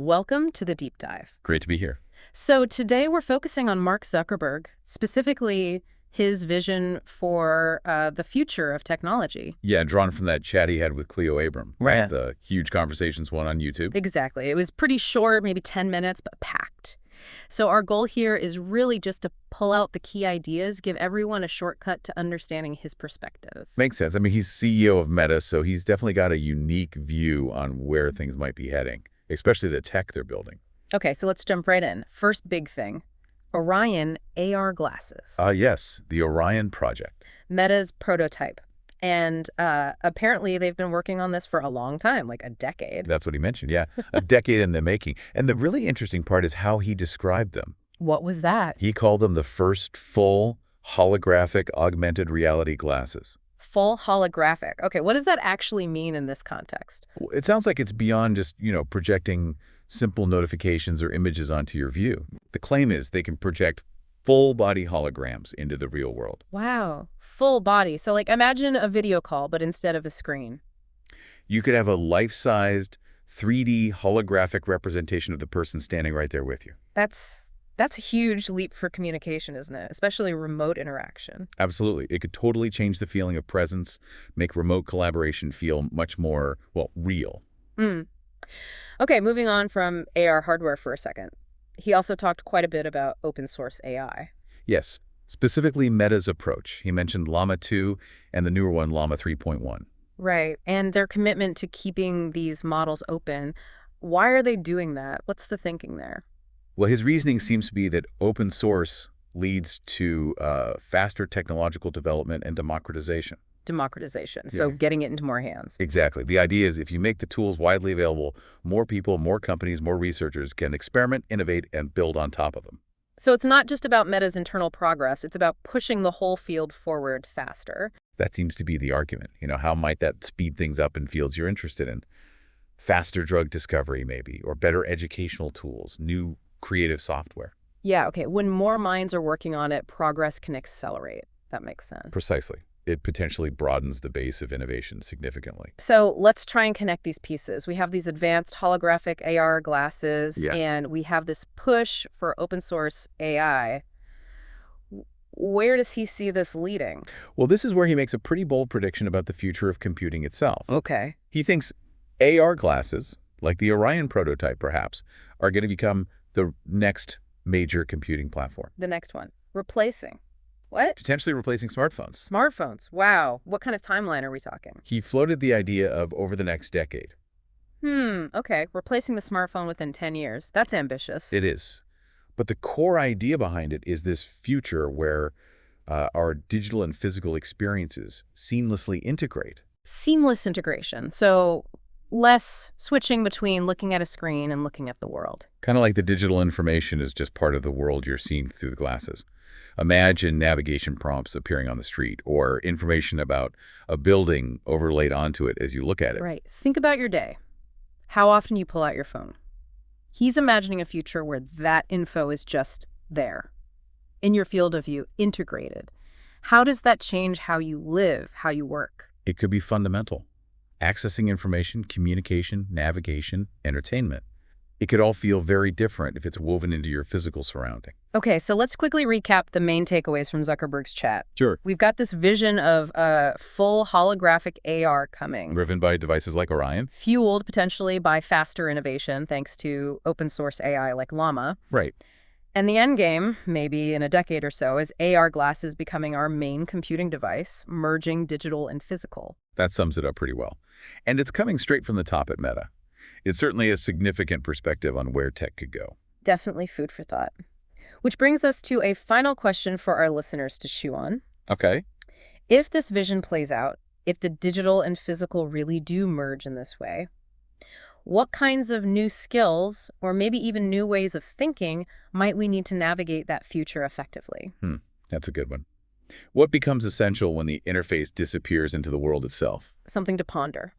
Welcome to the deep dive. Great to be here. So today we're focusing on Mark Zuckerberg, specifically his vision for the future of technology. Yeah, drawn from that chat he had with Cleo Abram. Right. The huge conversations one on YouTube. Exactly. It was pretty short, maybe 10 minutes, but packed. So our goal here is really just to pull out the key ideas, give everyone a shortcut to understanding his perspective. Makes sense. I mean, he's CEO of Meta, so he's definitely got a unique view on where things might be heading, especially the tech they're building. Okay, so let's jump right in. First big thing, Orion AR glasses. Yes, the Orion project. Meta's prototype. And apparently they've been working on this for a long time, like a decade. That's what he mentioned, yeah. A decade in the making. And the really interesting part is how he described them. What was that? He called them the first full holographic augmented reality glasses. Full holographic. Okay, what does that actually mean in this context? It sounds like it's beyond just, projecting simple notifications or images onto your view. The claim is they can project full-body holograms into the real world. Wow, full body. So like imagine a video call, but instead of a screen. You could have a life-sized 3D holographic representation of the person standing right there with you. That's a huge leap for communication, isn't it? Especially remote interaction. Absolutely. It could totally change the feeling of presence, make remote collaboration feel much more, well, real. Okay, moving on from AR hardware for a second. He also talked quite a bit about open source AI. Yes, specifically Meta's approach. He mentioned Llama 2 and the newer one, Llama 3.1. Right, and their commitment to keeping these models open. Why are they doing that? What's the thinking there? Well, his reasoning seems to be that open source leads to faster technological development and democratization. Democratization, so getting it into more hands. Exactly. The idea is if you make the tools widely available, more people, more companies, more researchers can experiment, innovate, and build on top of them. So it's not just about Meta's internal progress, it's about pushing the whole field forward faster. That seems to be the argument. How might that speed things up in fields you're interested in? Faster drug discovery, maybe, or better educational tools, new creative software. Yeah, okay. When more minds are working on it, progress can accelerate. That makes sense. Precisely. It potentially broadens the base of innovation significantly. So let's try and connect these pieces. We have these advanced holographic AR glasses, and we have this push for open source AI. Where does he see this leading? Well, this is where he makes a pretty bold prediction about the future of computing itself. Okay. He thinks AR glasses, like the Orion prototype perhaps, are going to become the next major computing platform. The next one. Replacing. What? Potentially replacing smartphones. Smartphones. Wow. What kind of timeline are we talking? He floated the idea of over the next decade. Okay. Replacing the smartphone within 10 years. That's ambitious. It is. But the core idea behind it is this future where our digital and physical experiences seamlessly integrate. Seamless integration. So less switching between looking at a screen and looking at the world. Kind of like the digital information is just part of the world you're seeing through the glasses. Imagine navigation prompts appearing on the street or information about a building overlaid onto it as you look at it. Right. Think about your day. How often you pull out your phone. He's imagining a future where that info is just there, in your field of view, integrated. How does that change how you live, how you work? It could be fundamental. Accessing information, communication, navigation, entertainment. It could all feel very different if it's woven into your physical surrounding. Okay, so let's quickly recap the main takeaways from Zuckerberg's chat. Sure. We've got this vision of a full holographic AR coming. Driven by devices like Orion. Fueled potentially by faster innovation thanks to open source AI like Llama. Right. And the end game, maybe in a decade or so, is AR glasses becoming our main computing device, merging digital and physical. That sums it up pretty well. And it's coming straight from the top at Meta. It's certainly a significant perspective on where tech could go. Definitely food for thought. Which brings us to a final question for our listeners to chew on. Okay. If this vision plays out, if the digital and physical really do merge in this way, what kinds of new skills, or maybe even new ways of thinking, might we need to navigate that future effectively? That's a good one. What becomes essential when the interface disappears into the world itself? Something to ponder.